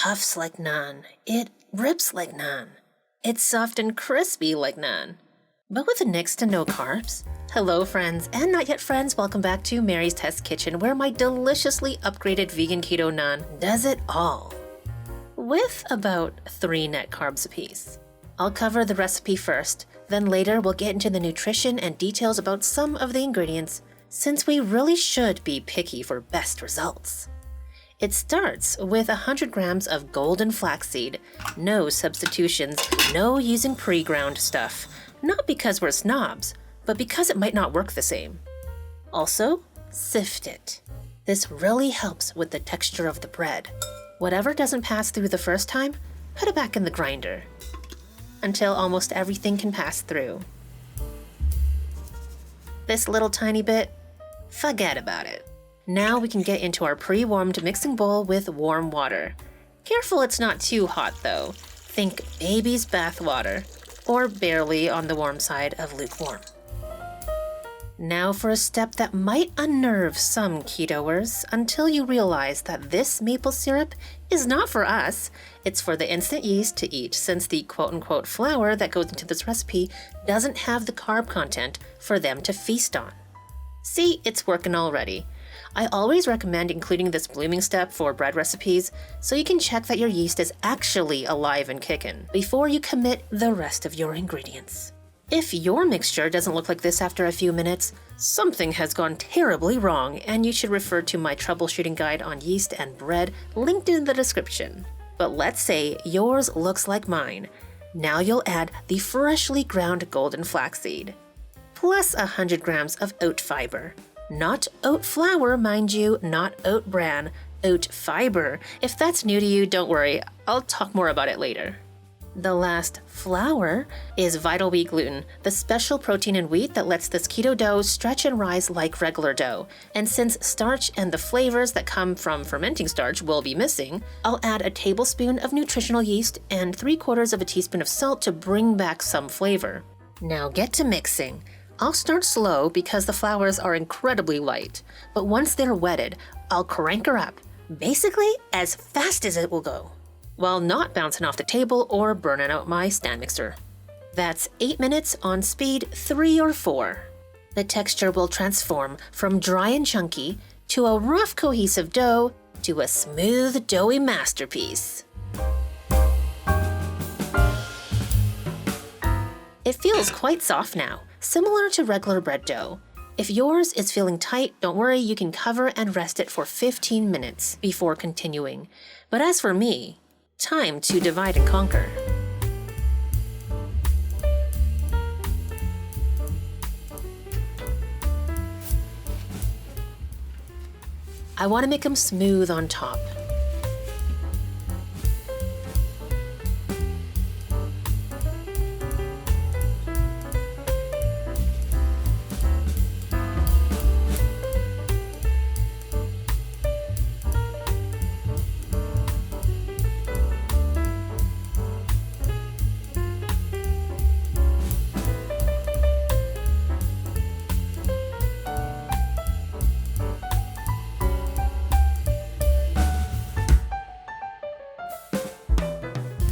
puffs like naan. It rips like naan. It's soft and crispy like naan, but with next to no carbs. Hello friends, and not yet friends, welcome back to Mary's Test Kitchen, where my deliciously upgraded vegan keto naan does it all. With about 3 net carbs apiece. I'll cover the recipe first, then later we'll get into the nutrition and details about some of the ingredients, since we really should be picky for best results. It starts with 100 grams of golden flaxseed, no substitutions, no using pre-ground stuff, not because we're snobs, but because it might not work the same. Also, sift it. This really helps with the texture of the bread. Whatever doesn't pass through the first time, put it back in the grinder until almost everything can pass through. This little tiny bit, forget about it. Now we can get into our pre-warmed mixing bowl with warm water. Careful it's not too hot though. Think baby's bath water, or barely on the warm side of lukewarm. Now for a step that might unnerve some ketoers until you realize that this maple syrup is not for us. It's for the instant yeast to eat, since the quote-unquote flour that goes into this recipe doesn't have the carb content for them to feast on. See, it's working already. I always recommend including this blooming step for bread recipes so you can check that your yeast is actually alive and kicking before you commit the rest of your ingredients. If your mixture doesn't look like this after a few minutes, something has gone terribly wrong, and you should refer to my troubleshooting guide on yeast and bread linked in the description. But let's say yours looks like mine. Now you'll add the freshly ground golden flaxseed, plus 100 grams of oat fiber. Not oat flour, mind you, not oat bran, oat fiber. If that's new to you, don't worry, I'll talk more about it later. The last flour is Vital Wheat gluten, the special protein in wheat that lets this keto dough stretch and rise like regular dough. And since starch and the flavors that come from fermenting starch will be missing, I'll add a tablespoon of nutritional yeast and 3/4 of a teaspoon of salt to bring back some flavor. Now get to mixing. I'll start slow because the flours are incredibly light, but once they're wetted, I'll crank her up, basically as fast as it will go, while not bouncing off the table or burning out my stand mixer. That's 8 minutes on speed 3 or 4. The texture will transform from dry and chunky to a rough cohesive dough to a smooth doughy masterpiece. It feels quite soft now, similar to regular bread dough. If yours is feeling tight, don't worry, you can cover and rest it for 15 minutes before continuing. But as for me, time to divide and conquer. I want to make them smooth on top.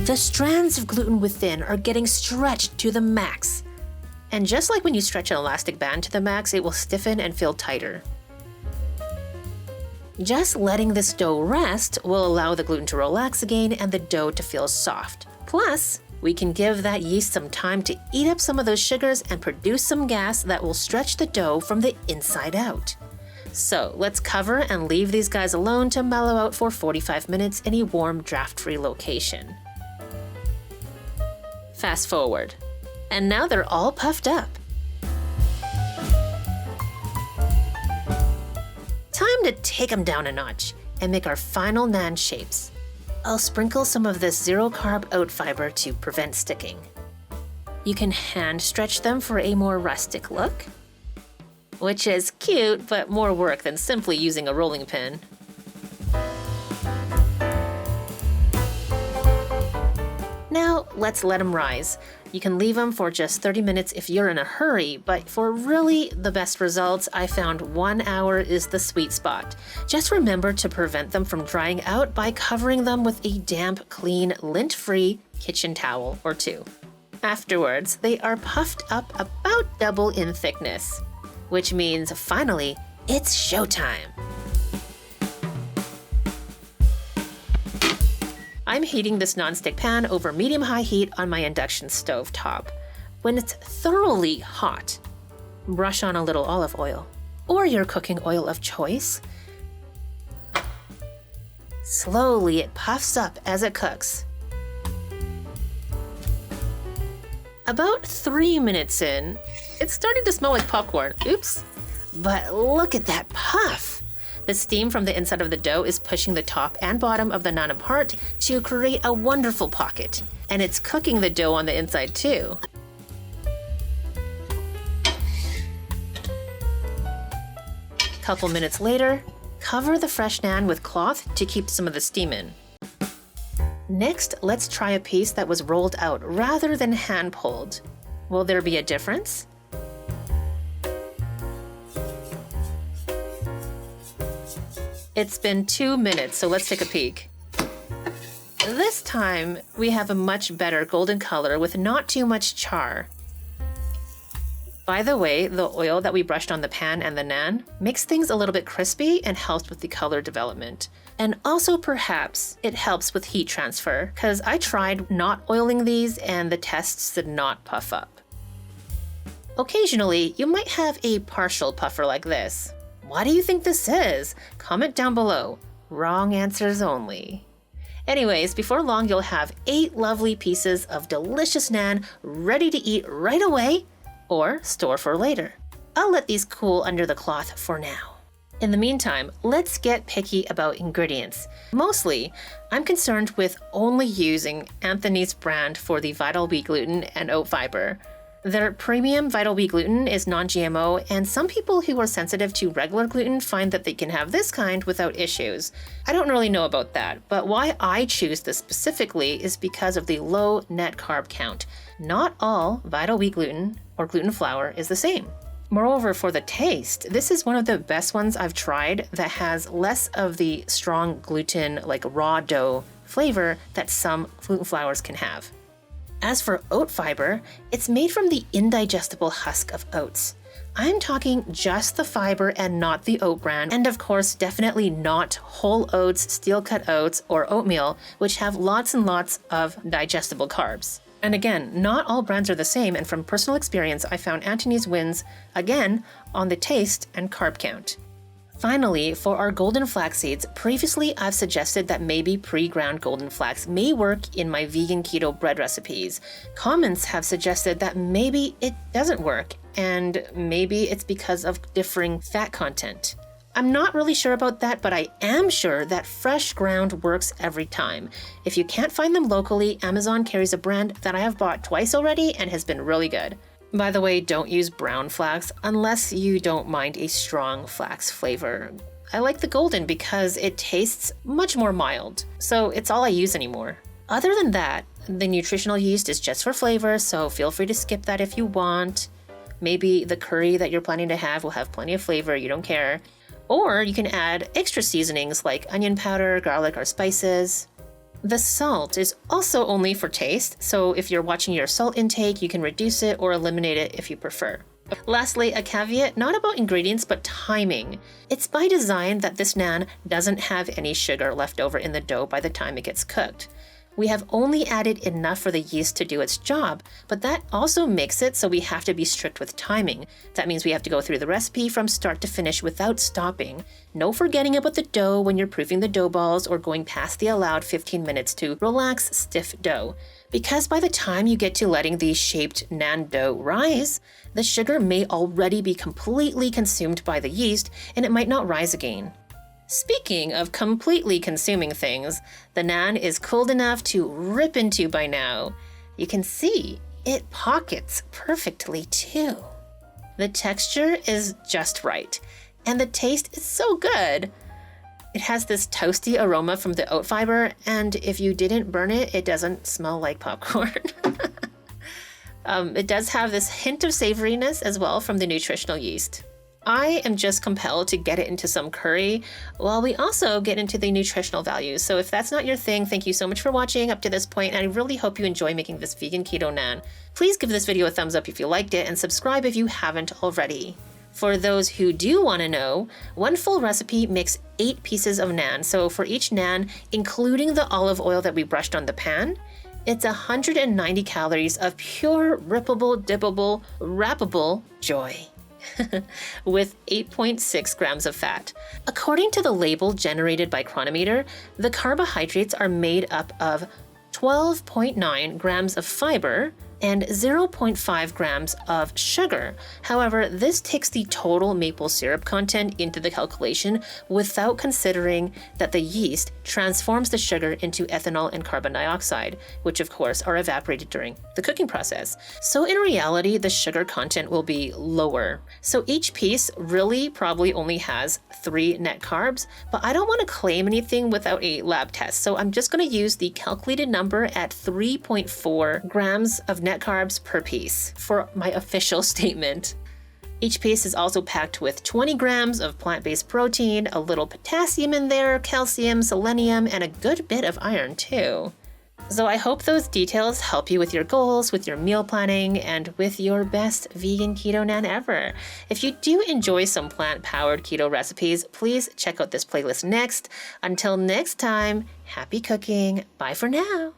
The strands of gluten within are getting stretched to the max. And just like when you stretch an elastic band to the max, it will stiffen and feel tighter. Just letting this dough rest will allow the gluten to relax again and the dough to feel soft. Plus, we can give that yeast some time to eat up some of those sugars and produce some gas that will stretch the dough from the inside out. So let's cover and leave these guys alone to mellow out for 45 minutes in a warm, draft-free location. Fast forward, and now they're all puffed up. Time to take them down a notch and make our final naan shapes. I'll sprinkle some of this zero-carb oat fiber to prevent sticking. You can hand stretch them for a more rustic look, which is cute but more work than simply using a rolling pin. Now, let's let them rise. You can leave them for just 30 minutes if you're in a hurry, but for really the best results, I found 1 hour is the sweet spot. Just remember to prevent them from drying out by covering them with a damp, clean, lint-free kitchen towel or two. Afterwards, they are puffed up about double in thickness, which means finally, it's showtime. I'm heating this nonstick pan over medium-high heat on my induction stove top. When it's thoroughly hot, brush on a little olive oil or your cooking oil of choice. Slowly, it puffs up as it cooks. About 3 minutes in, it's starting to smell like popcorn. Oops. But look at that puff. The steam from the inside of the dough is pushing the top and bottom of the naan apart to create a wonderful pocket. And it's cooking the dough on the inside too. Couple minutes later, cover the fresh naan with cloth to keep some of the steam in. Next, let's try a piece that was rolled out rather than hand-pulled. Will there be a difference? It's been 2 minutes, so let's take a peek. This time, we have a much better golden color with not too much char. By the way, the oil that we brushed on the pan and the naan makes things a little bit crispy and helps with the color development. And also perhaps it helps with heat transfer, because I tried not oiling these and the tests did not puff up. Occasionally, you might have a partial puffer like this. What do you think this is? Comment down below. Wrong answers only. Anyways, before long you'll have 8 lovely pieces of delicious naan ready to eat right away or store for later. I'll let these cool under the cloth for now. In the meantime, let's get picky about ingredients. Mostly, I'm concerned with only using Anthony's brand for the Vital Wheat gluten and oat fiber. Their premium Vital Wheat gluten is non-GMO, and some people who are sensitive to regular gluten find that they can have this kind without issues. I don't really know about that, but why I choose this specifically is because of the low net carb count. Not all Vital Wheat gluten or gluten flour is the same. Moreover, for the taste, this is one of the best ones I've tried that has less of the strong gluten, like raw dough flavor that some gluten flours can have. As for oat fiber, it's made from the indigestible husk of oats. I'm talking just the fiber and not the oat bran, and of course definitely not whole oats, steel-cut oats, or oatmeal, which have lots and lots of digestible carbs. And again, not all brands are the same, and from personal experience, I found Anthony's wins, again, on the taste and carb count. Finally, for our golden flax seeds, previously I've suggested that maybe pre-ground golden flax may work in my vegan keto bread recipes. Comments have suggested that maybe it doesn't work, and maybe it's because of differing fat content. I'm not really sure about that, but I am sure that fresh ground works every time. If you can't find them locally, Amazon carries a brand that I have bought twice already and has been really good. By the way, don't use brown flax unless you don't mind a strong flax flavor. I like the golden because it tastes much more mild, so it's all I use anymore. Other than that, the nutritional yeast is just for flavor, so feel free to skip that if you want. Maybe the curry that you're planning to have will have plenty of flavor, you don't care. Or you can add extra seasonings like onion powder, garlic, or spices. The salt is also only for taste, so if you're watching your salt intake, you can reduce it or eliminate it if you prefer. Lastly, a caveat not about ingredients but timing. It's by design that this naan doesn't have any sugar left over in the dough by the time it gets cooked. We have only added enough for the yeast to do its job, but that also makes it so we have to be strict with timing. That means we have to go through the recipe from start to finish without stopping. No forgetting about the dough when you're proofing the dough balls or going past the allowed 15 minutes to relax stiff dough. Because by the time you get to letting the shaped naan dough rise, the sugar may already be completely consumed by the yeast and it might not rise again. Speaking of completely consuming things, the naan is cooled enough to rip into by now. You can see it pockets perfectly too. The texture is just right, and the taste is so good. It has this toasty aroma from the oat fiber, and if you didn't burn it, it doesn't smell like popcorn. It does have this hint of savoriness as well from the nutritional yeast. I am just compelled to get it into some curry while we also get into the nutritional values. So if that's not your thing, thank you so much for watching up to this point, and I really hope you enjoy making this vegan keto naan. Please give this video a thumbs up if you liked it and subscribe if you haven't already. For those who do want to know, one full recipe makes 8 pieces of naan. So for each naan, including the olive oil that we brushed on the pan, it's 190 calories of pure, rippable, dippable, wrappable joy. With 8.6 grams of fat. According to the label generated by Chronometer, the carbohydrates are made up of 12.9 grams of fiber and 0.5 grams of sugar. However, this takes the total maple syrup content into the calculation without considering that the yeast transforms the sugar into ethanol and carbon dioxide, which of course are evaporated during the cooking process. So in reality, the sugar content will be lower. So each piece really probably only has 3 net carbs, but I don't want to claim anything without a lab test. So I'm just going to use the calculated number at 3.4 grams of net carbs per piece for my official statement. Each piece is also packed with 20 grams of plant-based protein, a little potassium in there, calcium, selenium, and a good bit of iron too. So I hope those details help you with your goals, with your meal planning, and with your best vegan keto naan ever. If you do enjoy some plant-powered keto recipes, please check out this playlist next. Until next time, happy cooking. Bye for now.